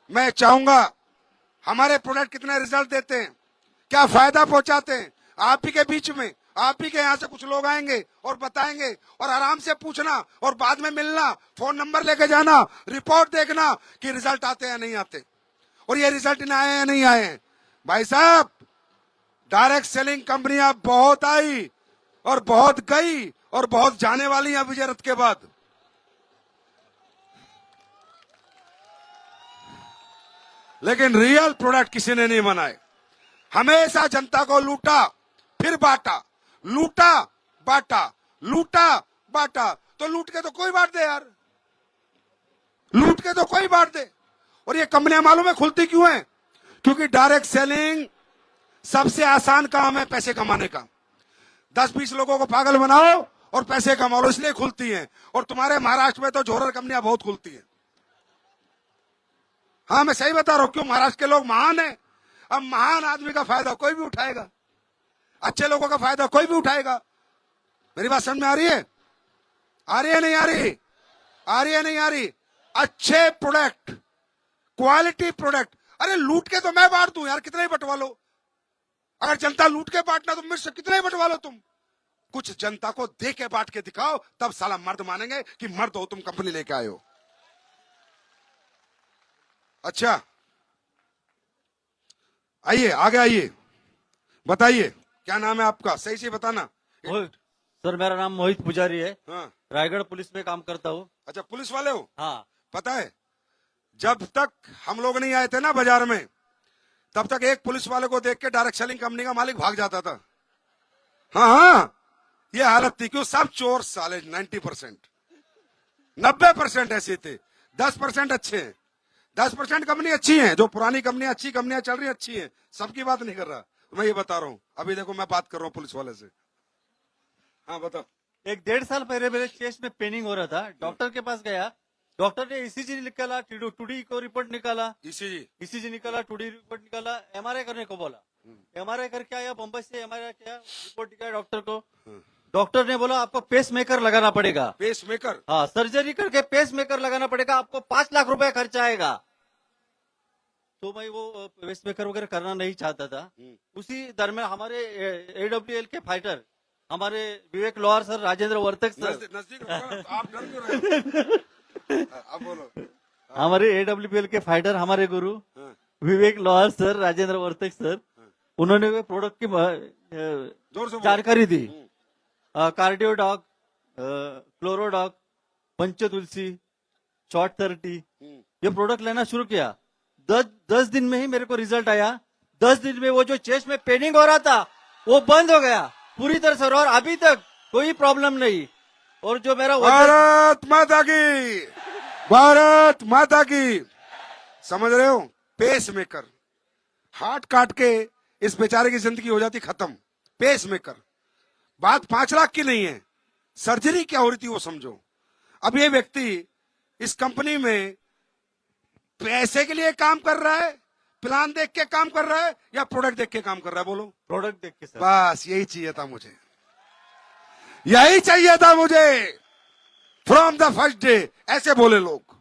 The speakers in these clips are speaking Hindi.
मैं चाहूंगा हमारे प्रोडक्ट कितने रिजल्ट देते हैं, क्या फायदा पहुंचाते हैं, आप ही के बीच में, आप ही के यहाँ से कुछ लोग आएंगे और बताएंगे, और आराम से पूछना और बाद में मिलना, फोन नंबर लेके जाना, रिपोर्ट देखना कि रिजल्ट आते हैं या नहीं आते, और ये रिजल्ट ना आए या नहीं आए। भाई साहब, डायरेक्ट सेलिंग कंपनियां बहुत आई और बहुत गई और बहुत जाने वाली हैं विजय रथ के बाद। लेकिन रियल प्रोडक्ट किसी ने नहीं बनाए। हमेशा जनता को लूटा फिर बांटा, लूटा बांटा, लूटा बांटा। तो लूट के तो कोई बांट दे यार, लूट के तो कोई बांट दे। और ये कंपनियां मालूम है खुलती क्यों है? क्योंकि डायरेक्ट सेलिंग सबसे आसान काम है पैसे कमाने का। 10-20 लोगों को पागल बनाओ और पैसे कमा लो, इसलिए खुलती हैं। और तुम्हारे महाराष्ट्र में तो जोरर कंपनियां बहुत खुलती हैं। हाँ, मैं सही बता रहा हूं। क्यों? महाराष्ट्र के लोग महान हैं। अब महान आदमी का फायदा कोई भी उठाएगा, अच्छे लोगों का फायदा कोई भी उठाएगा। मेरी बात समझ में आ रही है? आ रही है नहीं आ रही? आ रही है नहीं आ रही? अच्छे प्रोडक्ट, क्वालिटी प्रोडक्ट। अरे लूट के तो मैं बांट दूं यार, कितने ही बंटवा लो। अगर जनता लूट के बांटना तो मेरे से कितने ही बंटवा लो तुम। कुछ जनता को दे के बांट के दिखाओ, तब साला मर्द मानेंगे कि मर्द हो तुम, कंपनी लेके आए हो। अच्छा, आइए आगे आइए, बताइए क्या नाम है आपका? सही से बताना। सर मेरा नाम मोहित पुजारी है। हाँ। रायगढ़ पुलिस में काम करता हूँ। अच्छा, पुलिस वाले हो? हाँ। पता है, जब तक हम लोग नहीं आए थे ना बाजार में, तब तक एक पुलिस वाले को देख के डायरेक्ट सेलिंग कंपनी का मालिक भाग जाता था। हाँ हाँ, ये हालत थी। क्यों? सब चोर साले, 90%, 90% ऐसे थे। 10% अच्छे हैं, 10% कंपनी अच्छी है, जो पुरानी कंपनी अच्छी कंपनियां चल रही अच्छी है। सबकी बात नहीं कर रहा मैं, ये बता रहा हूँ। अभी देखो मैं बात कर रहा हूँ पुलिस वाले से। हाँ बताओ। 1-1.5 साल पहले मेरे चेस्ट में पेनिंग हो रहा था। डॉक्टर के पास गया, डॉक्टर ने ईसीजी निकाला, टूडी को रिपोर्ट निकाला, ईसीजी निकाला, टूडी रिपोर्ट निकाला, एमआरआई करने को बोला। एमआरआई करके आया बम्बई से, एमआरआई किया, रिपोर्ट दिखाया डॉक्टर को। डॉक्टर ने बोला आपको पेस मेकर लगाना पड़ेगा। Pacemaker? हाँ, सर्जरी करके पेस मेकर लगाना पड़ेगा, आपको 5 लाख रुपए खर्चा आएगा। तो मैं वो पेस मेकर वगैरह करना नहीं चाहता था। उसी दरमियान हमारे AWL के फाइटर, हमारे विवेक लोहार सर, राजेंद्र वर्तक सर, नजदीक आप डर क्यों रहे हो? अब बोलो। हमारे AWL के फाइटर, हमारे गुरु विवेक लोहार सर, राजेंद्र वर्तक सर, उन्होंने वे प्रोडक्ट की जानकारी दी। कार्डियोडॉग, क्लोरोडॉग, पंचतुलसी, शॉर्ट 30, ये प्रोडक्ट लेना शुरू किया। 10 दिन में ही मेरे को रिजल्ट आया। 10 दिन में वो जो चेस्ट में पेनिंग हो रहा था वो बंद हो गया पूरी तरह से, और अभी तक कोई प्रॉब्लम नहीं। और जो मेरा भारत माता की, भारत माता की। समझ रहे हो? पेस मेकर, हार्ट काट के इस बेचारे की जिंदगी हो जाती खत्म। पेस मेकर, बात 5 लाख की नहीं है, सर्जरी क्या हो रही थी वो समझो। अब ये व्यक्ति इस कंपनी में पैसे के लिए काम कर रहा है, प्लान देख के काम कर रहा है, या प्रोडक्ट देख के काम कर रहा है? बोलो। प्रोडक्ट देख के सर। बस यही चाहिए था मुझे, यही चाहिए था मुझे। फ्रॉम द फर्स्ट डे ऐसे बोले लोग,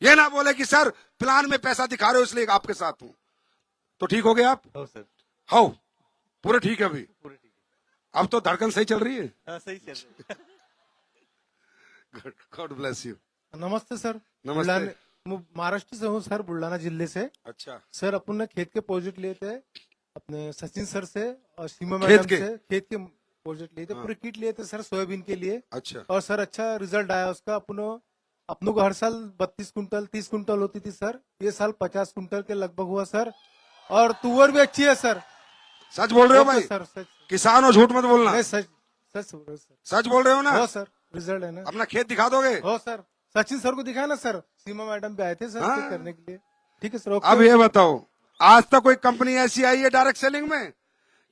ये ना बोले कि सर प्लान में पैसा दिखा रहे हो इसलिए आपके साथ हूं। तो ठीक हो गए आप? हो सर। हो पूरे ठीक है अभी? पूरे ठीक अब तो धड़कन सही चल रही है। है। सही चल रही है। God bless you. नमस्ते सर। नमस्ते। महाराष्ट्र से हूँ सर, बुल्ढाना जिले से। अच्छा सर, अपन ने खेत के प्रोजेक्ट लिए थे अपने सचिन सर से और सीमा खेत मैडम के? से। खेत के प्रोजेक्ट लिए थे, पूरे किट लिए थे सर सोयाबीन के लिए। अच्छा। और सर अच्छा रिजल्ट आया उसका। अपनों को हर साल 32 कुंटल 30 कुंटल होती थी सर, ये साल 50 कुंटल के लगभग हुआ सर। और तुअर भी अच्छी है सर। सच बोल रहे हो भाई? सर सच। किसान हो, झूठ मत बोलना। नहीं, सच सच बोल रहे हो सर। सच बोल रहे हो ना? हो सर, रिजल्ट है ना। अपना खेत दिखा दोगे? हो सर, सचिन सर को दिखाया ना सर, सीमा मैडम भी आए थे सर चेक करने के लिए। ठीक है सर, ओके। अब ये बताओ, आज तक कोई कंपनी ऐसी आई है डायरेक्ट सेलिंग में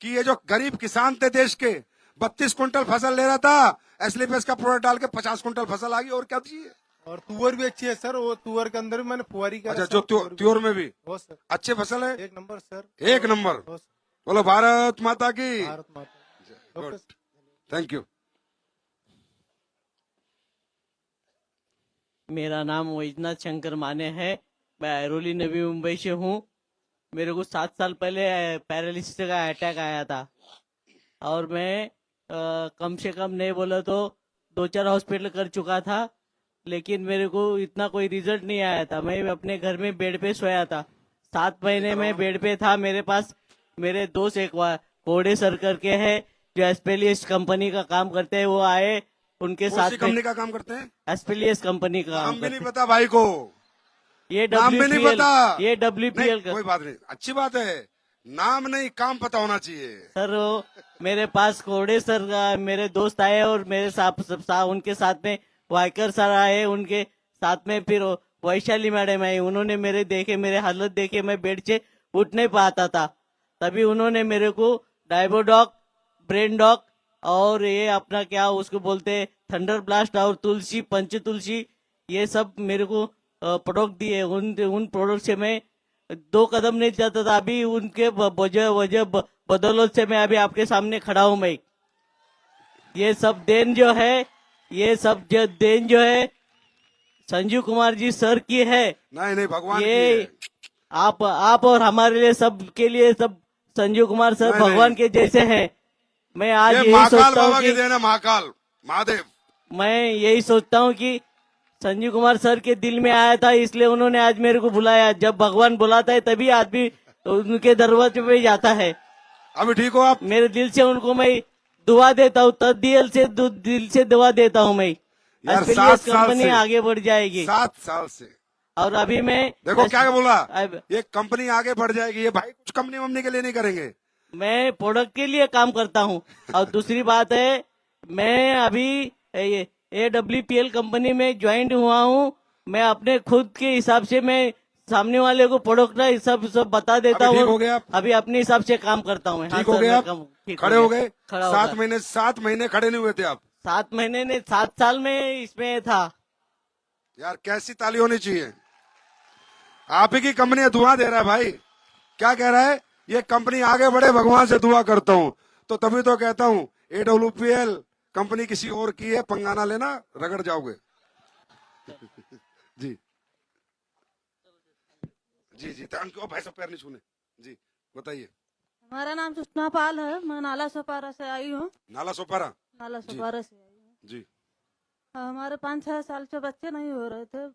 कि ये जो गरीब किसान थे देश के, 32 कुंटल फसल ले रहा था, एस्लीपेस का प्रोडक्ट डाल के 50 कुंटल फसल आ गई? और क्या चाहिए? और तुअर भी अच्छी है सर, वो तुअर के अंदर भी मैंने फुवारी किया। अच्छा, जो त्योर में भी हो सर, अच्छे फसल है? एक नंबर सर, एक नंबर। हो सर। बोलो भारत माता की। भारत माता। Good, thank you. मेरा नाम वैजनाथ शंकर माने है। मैं ऐरोली नवी मुंबई से हूँ। मेरे को 7 साल पहले पैरालिसिस का अटैक आया था और मैं कम से कम नहीं बोला तो 2-4 हॉस्पिटल कर चुका था, लेकिन मेरे को इतना कोई रिजल्ट नहीं आया था। मैं अपने घर में बेड पे सोया था, 7 महीने में बेड पे था। मेरे पास मेरे दोस्त एक कोडे सर करके है जो एस्पेलियस कंपनी का काम करते हैं, वो आए, उनके कौन सी साथ कंपनी का काम करते हैं? एस्पेलियस कंपनी का नाम काम भी करते नहीं पता भाई को, ये नाम भी नहीं WPL पता। ये नहीं, WPL का कोई बात नहीं, अच्छी बात है, नाम नहीं काम पता होना चाहिए। सर। वो मेरे पास कोडे सर का मेरे दोस्त आए और मेरे उनके साथ में वाइकर सर आए, उनके साथ में फिर वैशाली मैडम आई। उन्होंने मेरे हालत देखे, मैं बेड से उठ नहीं पाता था। तभी उन्होंने मेरे को डायबोडॉक, ब्रेन डॉक और ये अपना क्या उसको बोलते हैं थंडर ब्लास्ट और तुलसी, पंच तुलसी, ये सब मेरे को प्रोडक्ट दिए। उन प्रोडक्ट से मैं 2 कदम नहीं जाता था। अभी उनके वजह बदौलत से मैं अभी आपके सामने खड़ा हूं। मैं ये सब देन जो है संजीव कुमार जी सर की है। नहीं भगवान की ये है। आप और हमारे लिए, सब के लिए, सब संजीव कुमार सर नहीं, भगवान नहीं। के जैसे हैं। मैं आज ये यही महाकाल सोचता बाबा हूँ की कि देन है, महाकाल महादेव। मैं यही सोचता हूँ कि संजीव कुमार सर के दिल में आया था, इसलिए उन्होंने आज मेरे को बुलाया। जब भगवान बुलाता है तभी आदमी उनके दरवाजे पे जाता है। अभी ठीक हो आप? मेरे दिल से उनको मैं दुआ देता हूँ, दिल से दुआ देता हूँ मैं। यार, एस्पेलियस 7 साल कंपनी से आगे बढ़ जाएगी। 7 साल से और अभी मैं देखो क्या बोला, अब ये कंपनी आगे बढ़ जाएगी। ये भाई कुछ कंपनी वमनी के लिए नहीं करेंगे। मैं प्रोडक्ट के लिए काम करता हूँ। और दूसरी बात है, मैं अभी AWPL कंपनी में ज्वाइंट हुआ हूँ। मैं अपने खुद के हिसाब से मैं सामने वाले को प्रोडक्ट ना सब बता देता अभी ठीक हो हूँ। गए आप? अभी अपने हिसाब से काम करता हूँ। ठीक हो गए आप? खड़े हो गए? खड़ा 7 महीने खड़े नहीं हुए थे आप? 7 महीने ने 7 साल में इसमें था। यार कैसी ताली होनी चाहिए। आप ही की कंपनी दुआ दे रहा है भाई। क्या कह रहा है? ये कंपनी आगे बढ़े, भगवान से दुआ करता हूँ। तो तभी तो कहता हूँ AWPL कंपनी किसी और की है, पंगाना लेना, रगड़ जाओगे। जी जी जी, थैंक यू भाई, सब पैर नहीं छूने। जी बताइए। हमारा नाम सुषमा पाल है। मैं नाला सोपारा से आई हूँ। नाला सोपारा? नाला सोपारा से आई हूँ। जी। हमारे 5-6 साल से बच्चे नहीं हो रहे थे।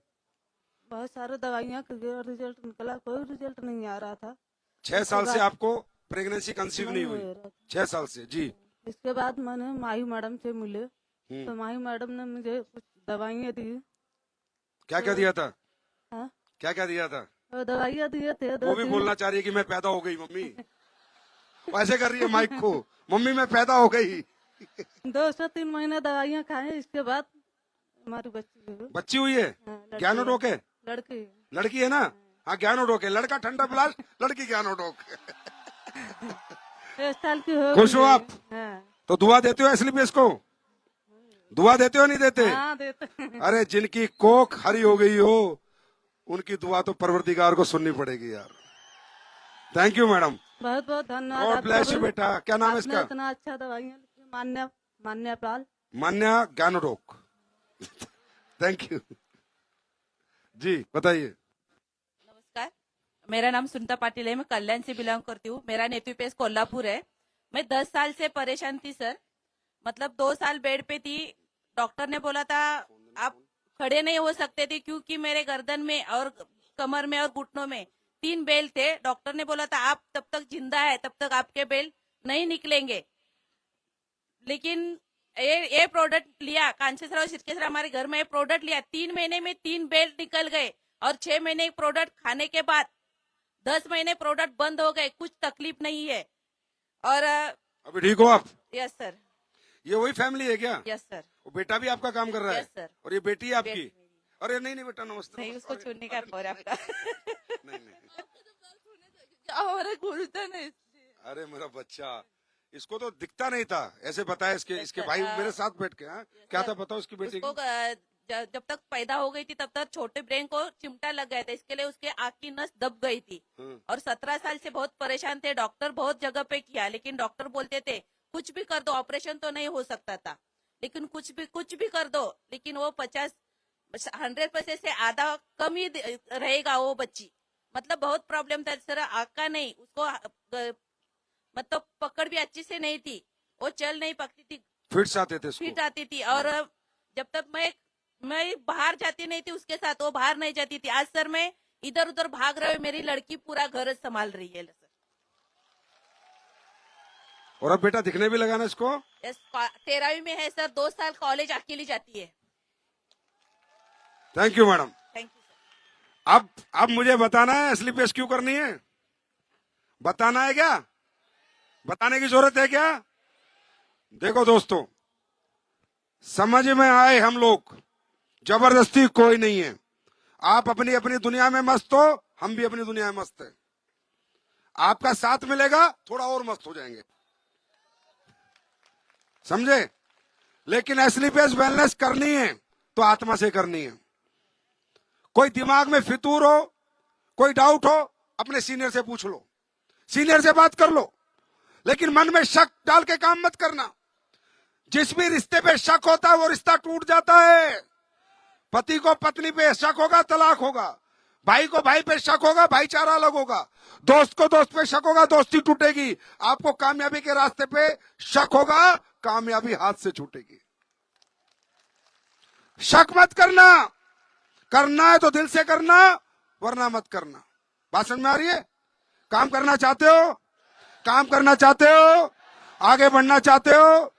बहुत सारे दवाइयाँ का रिजल्ट निकला, कोई रिजल्ट नहीं आ रहा था। 6 साल से आपको प्रेगनेंसी कंसीव नहीं हुई? 6 साल से। जी। इसके बाद मैंने माही मैडम से मिले, तो माही मैडम ने मुझे कुछ दवाइयाँ दी। क्या क्या दिया था? हाँ? क्या क्या दिया था? तो दवाइयाँ दिए थे। वो भी बोलना चाह रही है कि मैं पैदा हो गई मम्मी। ऐसे कर रही है माइक को, मम्मी मैं पैदा हो गई। 2 से 3 महीने दवाइयाँ खाए। इसके बाद हमारी बच्ची हुई है। ज्ञानोडोक है? लड़की। लड़की है ना? हाँ ज्ञानोडोक है। लड़का ठंडा ब्लास्ट, लड़की ज्ञानोडोक। 1 साल की हो खुश हो गई। आप? हाँ। तो दुआ देते हो एस्लीपियस को? दुआ देते हो नहीं देते? हाँ, देते। अरे जिनकी कोख हरी हो गई हो, उनकी दुआ तो परवरदिगार को सुननी पड़ेगी यार। थैंक यू मैडम, बहुत बहुत धन्यवाद। गॉड ब्लेस आपका यू भी। बेटा। क्या नाम है आपने इसका? इतना अच्छा दवाइयाँ लिखी। मान्या पाल। मान्या ज्ञानोडोक। Thank you. जी बताइए। नमस्कार, मेरा नाम सुनीता पाटिल है। मैं कल्याण से बिलोंग करती हूँ। मेरा नेटिव प्लेस कोल्हापुर है। मैं 10 साल से परेशान थी सर। मतलब 2 साल बेड पे थी। डॉक्टर ने बोला था आप खड़े नहीं हो सकते थे, क्योंकि मेरे गर्दन में और कमर में और घुटनों में 3 बेल थे। डॉक्टर ने बोला था आप तब तक जिंदा है तब तक आपके बेल नहीं निकलेंगे। लेकिन ये प्रोडक्ट लिया, कांचेसराव सिरकेसरा हमारे घर में प्रोडक्ट लिया, 3 महीने में 3 बेल्ट निकल गए। और 6 महीने प्रोडक्ट खाने के बाद 10 महीने प्रोडक्ट बंद हो गए। कुछ तकलीफ नहीं है। और अभी ठीक हो आप? Yes sir. ये वही फैमिली है क्या? Yes sir. वो बेटा भी आपका काम कर रहा है? Yes sir. और ये बेटी है आपकी? अरे नहीं नहीं बेटा, नमस्ते। नहीं, उसको छूने का और आपका नहीं नहीं, हमारा घुलता नहीं। अरे मेरा बच्चा, इसको तो दिखता नहीं था। ऐसे बताया इसके भाई मेरे साथ बैठ के। हाँ क्या था बताओ इसकी बेटी उसको की? जब तक पैदा हो गई थी तब तक छोटे ब्रेन को चिमटा लग गया था। इसके लिए उसके आँख की नस दब गई थी। और 17 साल से बहुत परेशान थे। डॉक्टर बहुत जगह पे किया, लेकिन डॉक्टर बोलते थे कुछ भी कर दो, ऑपरेशन तो नहीं हो सकता था, लेकिन कुछ भी कर दो। लेकिन वो 50 100% से आधा कम ही रहेगा वो बच्ची। मतलब बहुत प्रॉब्लम था सर, आका नहीं उसको मतलब पकड़ भी अच्छी से नहीं थी, वो चल नहीं पकती थी, फिट्स आते थे इसको। फिट आती थी। और जब तक मैं बाहर जाती नहीं थी उसके साथ, वो बाहर नहीं जाती थी। आज सर मैं इधर उधर भाग रहे, मेरी लड़की पूरा घर संभाल रही है सर। और अब बेटा दिखने भी लगा ना इसको। 13वीं में है सर, 2 साल कॉलेज अकेली जाती है। Thank you madam. Thank you sir. अब मुझे बताना है स्लीपेज क्यों करनी है, बताना है क्या, बताने की जरूरत है क्या? देखो दोस्तों, समझ में आए हम लोग, जबरदस्ती कोई नहीं है। आप अपनी अपनी दुनिया में मस्त हो, हम भी अपनी दुनिया में मस्त है। आपका साथ मिलेगा थोड़ा और मस्त हो जाएंगे, समझे? लेकिन एस्लीपेज वेलनेस करनी है तो आत्मा से करनी है। कोई दिमाग में फितूर हो, कोई डाउट हो, अपने सीनियर से पूछ लो, सीनियर से बात कर लो, लेकिन मन में शक डाल के काम मत करना। जिस भी रिश्ते पे शक होता है वो रिश्ता टूट जाता है। पति को पत्नी पे शक होगा, तलाक होगा। भाई को भाई पे शक होगा, भाईचारा अलग होगा। दोस्त को दोस्त पे शक होगा, दोस्ती टूटेगी। आपको कामयाबी के रास्ते पे शक होगा, कामयाबी हाथ से छूटेगी। शक मत करना, करना है तो दिल से करना, वरना मत करना। बात समझ में आ रही है? काम करना चाहते हो, काम करना चाहते हो, आगे बढ़ना चाहते हो,